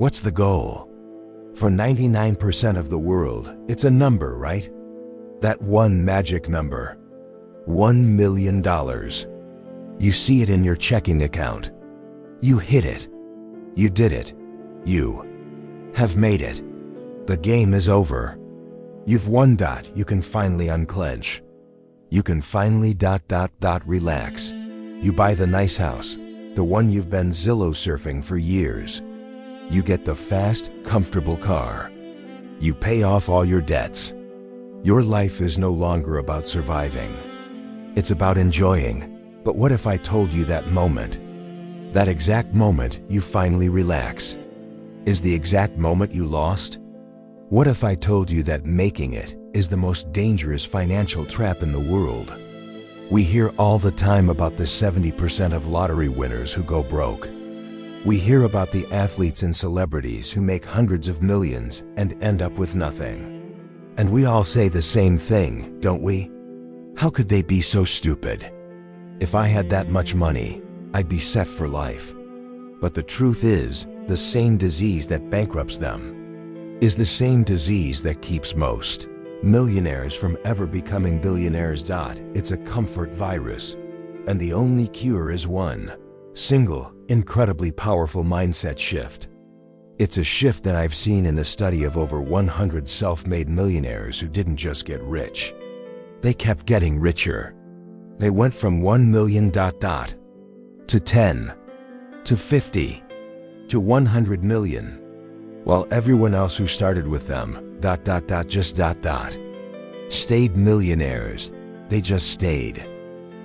What's the goal? For 99% of the world, it's a number, right? That one magic number. $1 million. You see it in your checking account. You hit it. You did it. You have made it. The game is over. You've won. You can finally unclench. You can finally relax. You buy the nice house, the one you've been Zillow surfing for years. You get the fast, comfortable car. You pay off all your debts. Your life is no longer about surviving. It's about enjoying. But what if I told you that moment, that exact moment you finally relax, is the exact moment you lost? What if I told you that making it is the most dangerous financial trap in the world? We hear all the time about the 70% of lottery winners who go broke. We hear about the athletes and celebrities who make hundreds of millions and end up with nothing. And we all say the same thing, don't we? How could they be so stupid? If I had that much money, I'd be set for life. But the truth is, the same disease that bankrupts them is the same disease that keeps most millionaires from ever becoming billionaires. It's a comfort virus. And the only cure is one single, incredibly powerful mindset shift. It's a shift that I've seen in the study of over 100 self-made millionaires who didn't just get rich. They kept getting richer. They went from 1 million to 10 to 50 to 100 million. While everyone else who started with them just stayed millionaires. They just stayed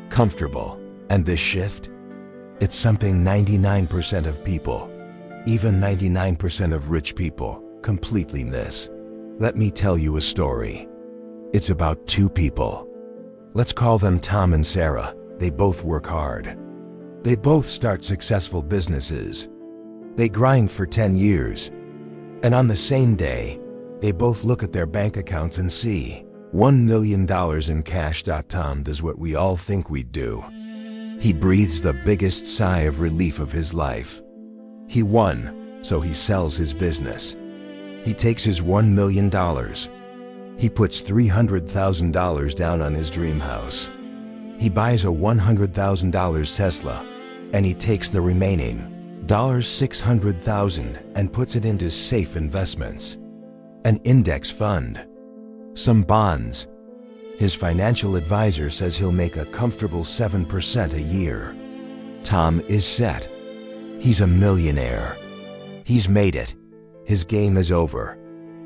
comfortable. And this shift? It's something 99% of people, even 99% of rich people, completely miss. Let me tell you a story. It's about two people. Let's call them Tom and Sarah. They both work hard. They both start successful businesses. They grind for 10 years. And on the same day, they both look at their bank accounts and see $1 million in cash. Tom does what we all think we'd do. He breathes the biggest sigh of relief of his life. He won, so he sells his business. He takes his $1 million. He puts $300,000 down on his dream house. He buys a $100,000 Tesla, and he takes the remaining $600,000 and puts it into safe investments, an index fund, some bonds. His financial advisor says he'll make a comfortable 7% a year. Tom is set. He's a millionaire. He's made it. His game is over.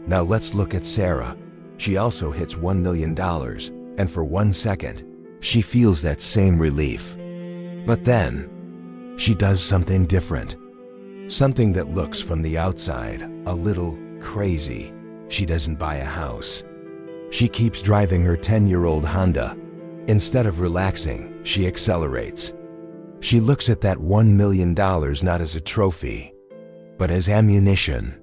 Now let's look at Sarah. She also hits $1 million, and for 1 second, she feels that same relief. But then, she does something different. Something that looks from the outside a little crazy. She doesn't buy a house. She keeps driving her 10-year-old Honda. Instead of relaxing, she accelerates. She looks at that $1 million not as a trophy, but as ammunition.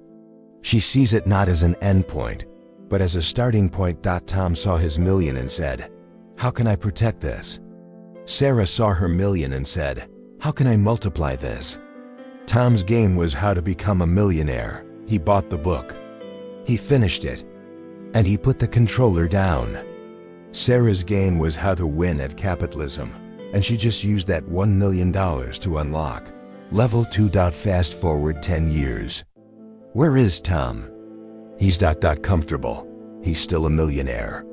She sees it not as an endpoint, but as a starting point. Tom saw his million and said, "How can I protect this?" Sarah saw her million and said, "How can I multiply this?" Tom's game was how to become a millionaire. He bought the book. He finished it. And he put the controller down. Sarah's game was how to win at capitalism, and she just used that $1 million to unlock level 2. Fast forward 10 years. Where is Tom? He's comfortable. He's still a millionaire.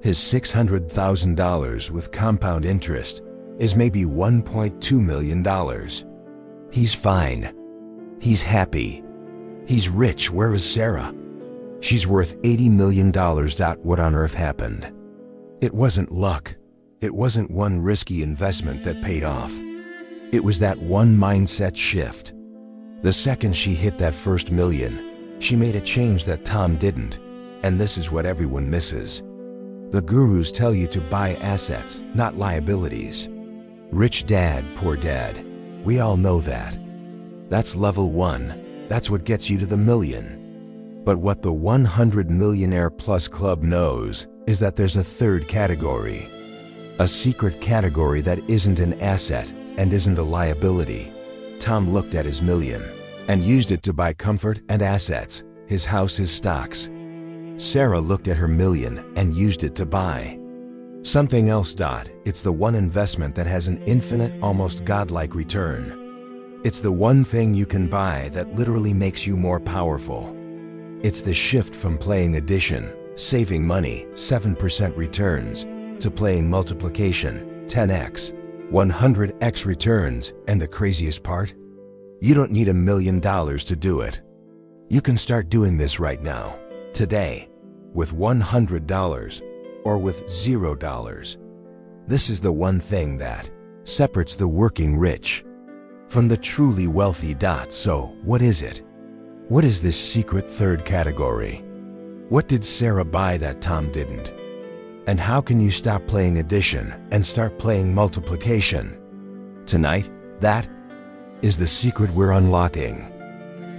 His $600,000 with compound interest is maybe $1.2 million. He's fine. He's happy. He's rich. Where is Sarah? She's worth $80 million. What on earth happened? It wasn't luck. It wasn't one risky investment that paid off. It was that one mindset shift. The second she hit that first million, she made a change that Tom didn't. And this is what everyone misses. The gurus tell you to buy assets, not liabilities. Rich dad, poor dad. We all know that. That's level 1. That's what gets you to the million. But what the 100 Millionaire Plus Club knows is that there's a third category. A secret category that isn't an asset and isn't a liability. Tom looked at his million, and used it to buy comfort and assets, his house, his stocks. Sarah looked at her million and used it to buy something else. It's the one investment that has an infinite, almost godlike return. It's the one thing you can buy that literally makes you more powerful. It's the shift from playing addition, saving money, 7% returns, to playing multiplication, 10x, 100x returns. And the craziest part? You don't need $1 million to do it. You can start doing this right now, today, with $100 or with $0. This is the one thing that separates the working rich from the truly wealthy. So, what is it? What is this secret third category? What did Sarah buy that Tom didn't? And how can you stop playing addition and start playing multiplication? Tonight, that is the secret we're unlocking.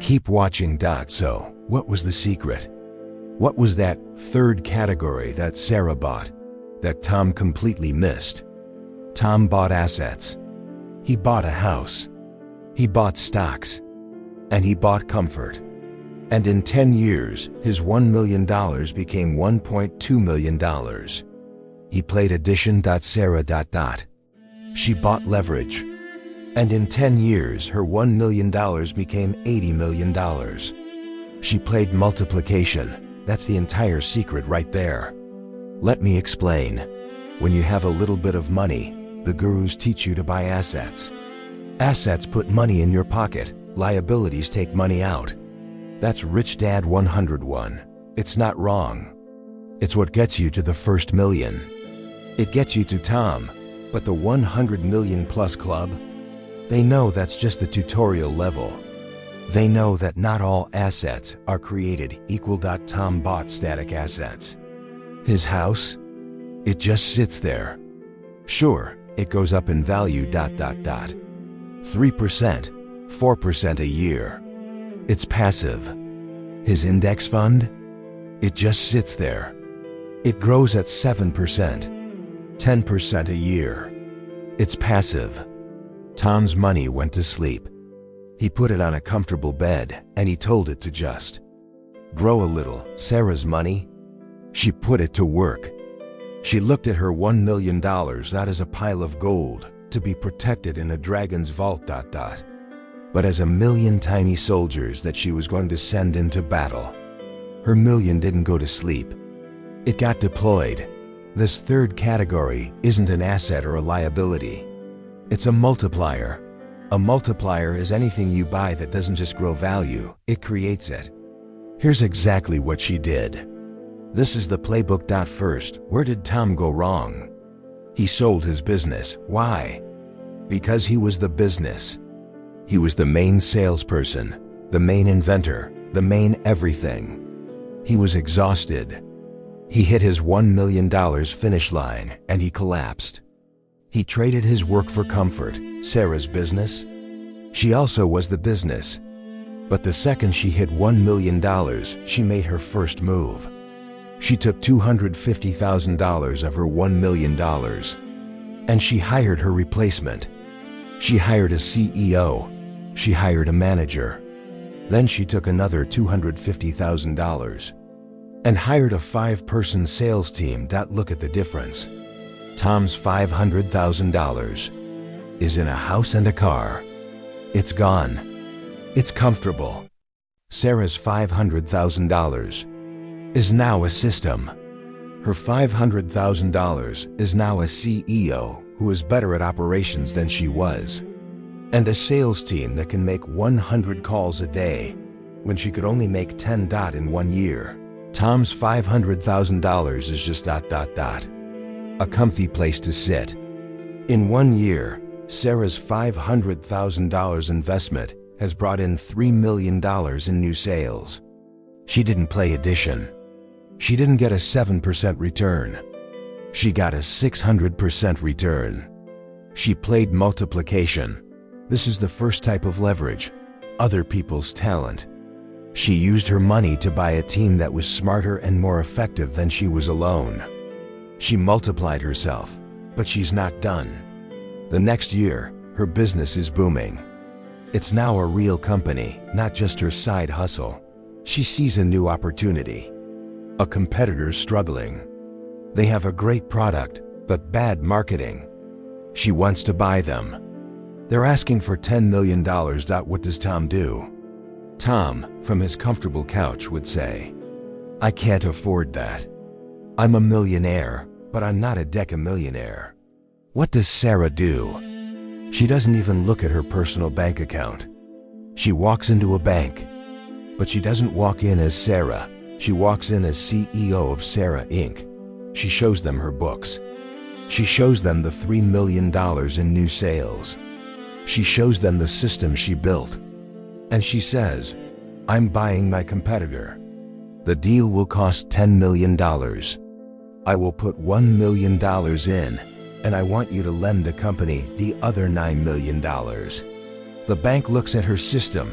Keep watching. So, what was the secret? What was that third category that Sarah bought that Tom completely missed? Tom bought assets. He bought a house. He bought stocks. And he bought comfort. And in 10 years, his $1 million became $1.2 million. He played addition. Sarah. She bought leverage. And in 10 years, her $1 million became $80 million. She played multiplication. That's the entire secret right there. Let me explain. When you have a little bit of money, the gurus teach you to buy assets. Assets put money in your pocket. Liabilities take money out. That's Rich Dad 101. It's not wrong. It's what gets you to the first million. It gets you to Tom, but the 100 million plus club? They know that's just the tutorial level. They know that not all assets are created equal. Tom bought static assets. His house? It just sits there. Sure, it goes up in value. 3%, 4% a year. It's passive. His index fund? It just sits there. It grows at 7%, 10% a year. It's passive. Tom's money went to sleep. He put it on a comfortable bed and he told it to just grow a little. Sarah's money? She put it to work. She looked at her $1 million not as a pile of gold to be protected in a dragon's vault. But as a million tiny soldiers that she was going to send into battle. Her million didn't go to sleep. It got deployed. This third category isn't an asset or a liability. It's a multiplier. A multiplier is anything you buy that doesn't just grow value, it creates it. Here's exactly what she did. This is the playbook. First, where did Tom go wrong? He sold his business. Why? Because he was the business. He was the main salesperson, the main inventor, the main everything. He was exhausted. He hit his $1 million finish line and he collapsed. He traded his work for comfort. Sarah's business? She also was the business. But the second she hit $1 million, she made her first move. She took $250,000 of her $1 million and she hired her replacement. She hired a CEO. She hired a manager. Then she took another $250,000 and hired a 5-person sales team. Look at the difference. Tom's $500,000 is in a house and a car. It's gone. It's comfortable. Sarah's $500,000 is now a system. Her $500,000 is now a CEO who is better at operations than she was, and a sales team that can make 100 calls a day when she could only make 10. In 1 year. Tom's $500,000 is just ... a comfy place to sit. In 1 year, Sarah's $500,000 investment has brought in $3 million in new sales. She didn't play addition. She didn't get a 7% return. She got a 600% return. She played multiplication. This is the first type of leverage, other people's talent. She used her money to buy a team that was smarter and more effective than she was alone. She multiplied herself, but she's not done. The next year, her business is booming. It's now a real company, not just her side hustle. She sees a new opportunity. A competitor's struggling. They have a great product, but bad marketing. She wants to buy them. They're asking for $10 million. What does Tom do? Tom, from his comfortable couch, would say, "I can't afford that. I'm a millionaire, but I'm not a decamillionaire." What does Sarah do? She doesn't even look at her personal bank account. She walks into a bank. But she doesn't walk in as Sarah. She walks in as CEO of Sarah Inc. She shows them her books. She shows them the $3 million in new sales. She shows them the system she built. And she says, "I'm buying my competitor. The deal will cost $10 million. I will put $1 million in, and I want you to lend the company the other $9 million. The bank looks at her system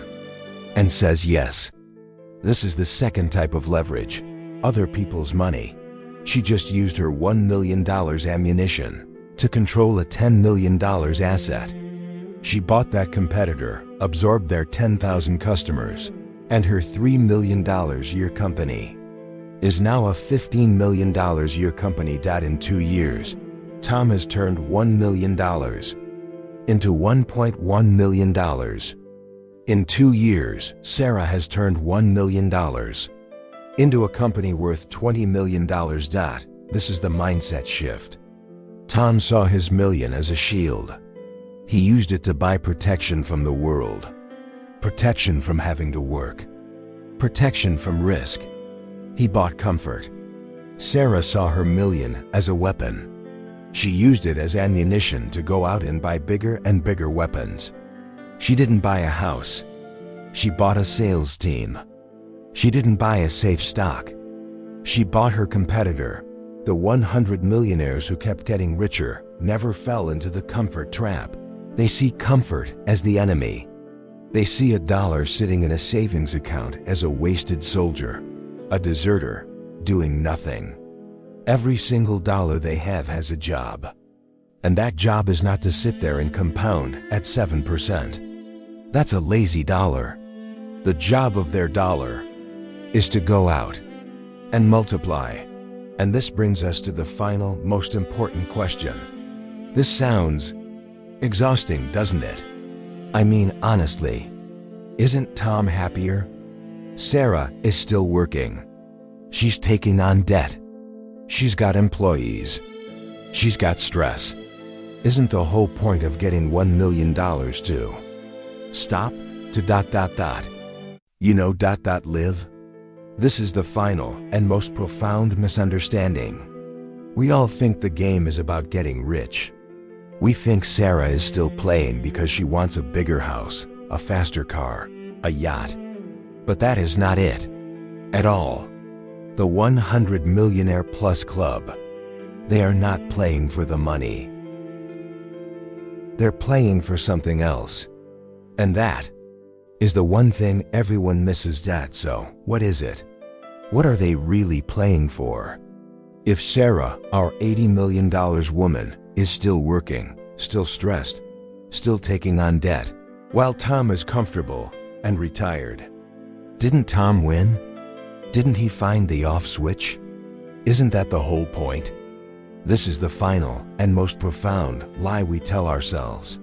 and says yes. This is the second type of leverage, other people's money. She just used her $1 million ammunition to control a $10 million asset. She bought that competitor, absorbed their 10,000 customers, and her $3 million year company is now a $15 million year company. In 2 years, Tom has turned $1 million into $1.1 million. In 2 years, Sarah has turned $1 million into a company worth $20 million. This is the mindset shift. Tom saw his million as a shield. He used it to buy protection from the world. Protection from having to work. Protection from risk. He bought comfort. Sarah saw her million as a weapon. She used it as ammunition to go out and buy bigger and bigger weapons. She didn't buy a house. She bought a sales team. She didn't buy a safe stock. She bought her competitor. The 100 millionaires who kept getting richer never fell into the comfort trap. They see comfort as the enemy. They see a dollar sitting in a savings account as a wasted soldier, a deserter, doing nothing. Every single dollar they have has a job. And that job is not to sit there and compound at 7%. That's a lazy dollar. The job of their dollar is to go out and multiply. And this brings us to the final, most important question. This sounds exhausting, doesn't it? I mean, honestly, isn't Tom happier? Sarah is still working. She's taking on debt. She's got employees. She's got stress. Isn't the whole point of getting $1 million to stop, to ... You know, live? This is the final and most profound misunderstanding. We all think the game is about getting rich. We think Sarah is still playing because she wants a bigger house, a faster car, a yacht. But that is not it at all. The 100 Millionaire Plus Club, they are not playing for the money. They're playing for something else. And that is the one thing everyone misses. So, what is it? What are they really playing for? If Sarah, our $80 million woman, is still working, still stressed, still taking on debt, while Tom is comfortable and retired, didn't Tom win? Didn't he find the off switch? Isn't that the whole point? This is the final and most profound lie we tell ourselves.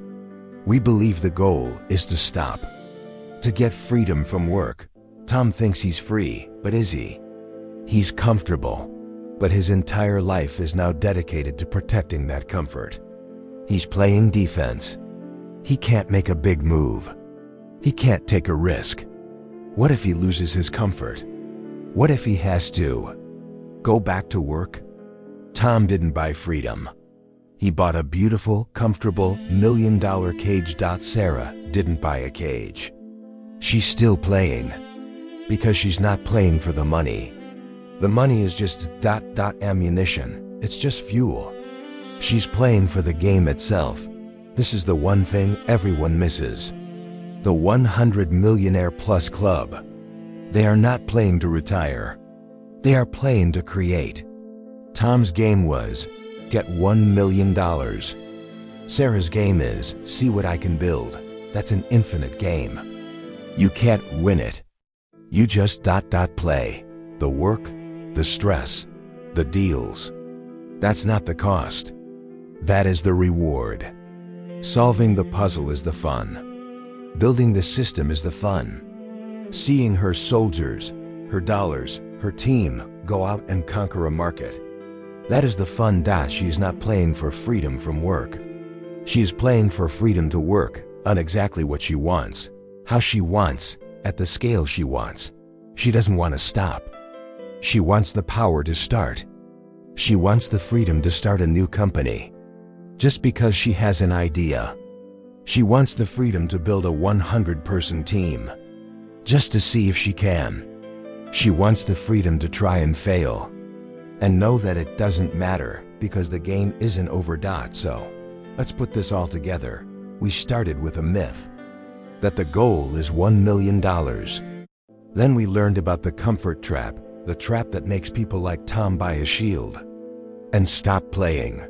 We believe the goal is to stop, to get freedom from work. Tom thinks he's free, but is he? He's comfortable, but his entire life is now dedicated to protecting that comfort. He's playing defense. He can't make a big move. He can't take a risk. What if he loses his comfort? What if he has to go back to work? Tom didn't buy freedom. He bought a beautiful, comfortable, $1 million cage. Sarah didn't buy a cage. She's still playing because she's not playing for the money. The money is just ... ammunition. It's just fuel. She's playing for the game itself. This is the one thing everyone misses. The 100 Millionaire Plus Club. They are not playing to retire. They are playing to create. Tom's game was, get $1 million. Sarah's game is, see what I can build. That's an infinite game. You can't win it. You just play. The work, the stress, the deals. That's not the cost. That is the reward. Solving the puzzle is the fun. Building the system is the fun. Seeing her soldiers, her dollars, her team go out and conquer a market. That is the fun. She is not playing for freedom from work. She is playing for freedom to work on exactly what she wants, how she wants, at the scale she wants. She doesn't want to stop. She wants the power to start. She wants the freedom to start a new company. Just because she has an idea. She wants the freedom to build a 100-person team. Just to see if she can. She wants the freedom to try and fail. And know that it doesn't matter because the game isn't over. So, let's put this all together. We started with a myth. That the goal is $1 million. Then we learned about the comfort trap, the trap that makes people like Tom buy a shield and stop playing.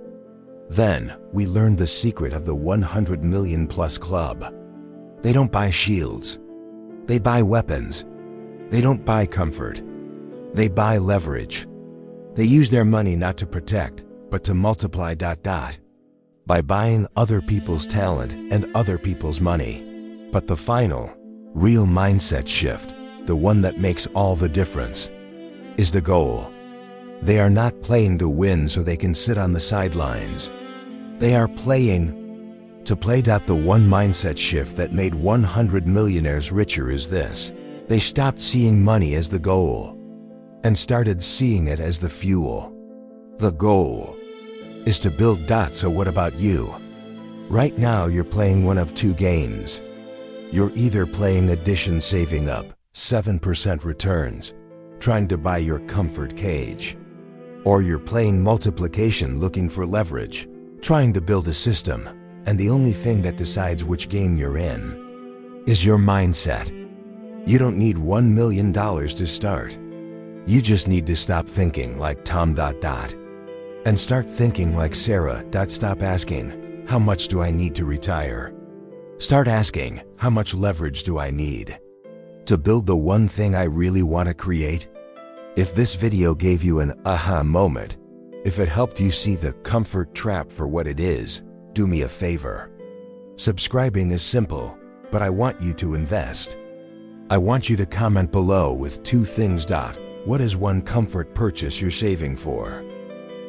Then we learned the secret of the 100 million plus club. They don't buy shields. They buy weapons. They don't buy comfort. They buy leverage. They use their money not to protect, but to multiply. By buying other people's talent and other people's money. But the final, real mindset shift, the one that makes all the difference, is the goal. They are not playing to win so they can sit on the sidelines. They are playing to play. The one mindset shift that made 100 millionaires richer is this. They stopped seeing money as the goal and started seeing it as the fuel. The goal is to build. So what about you? Right now you're playing one of two games. You're either playing addition, saving up 7% returns, trying to buy your comfort cage. Or you're playing multiplication, looking for leverage, trying to build a system, and the only thing that decides which game you're in is your mindset. You don't need $1 million to start. You just need to stop thinking like Tom ... and start thinking like Sarah. Stop asking, how much do I need to retire? Start asking, how much leverage do I need to build the one thing I really want to create? If this video gave you an aha moment, if it helped you see the comfort trap for what it is, do me a favor. Subscribing is simple, but I want you to invest. I want you to comment below with 2 things. What is one comfort purchase you're saving for?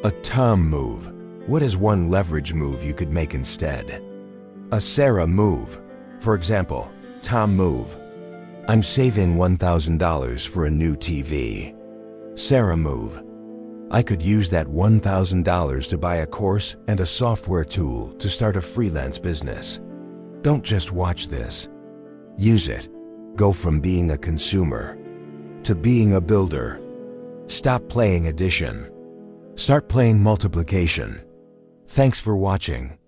A Tom move. What is one leverage move you could make instead? A Sarah move. For example, Tom move. I'm saving $1,000 for a new TV. Sarah move. I could use that $1,000 to buy a course and a software tool to start a freelance business. Don't just watch this. Use it. Go from being a consumer to being a builder. Stop playing addition. Start playing multiplication. Thanks for watching.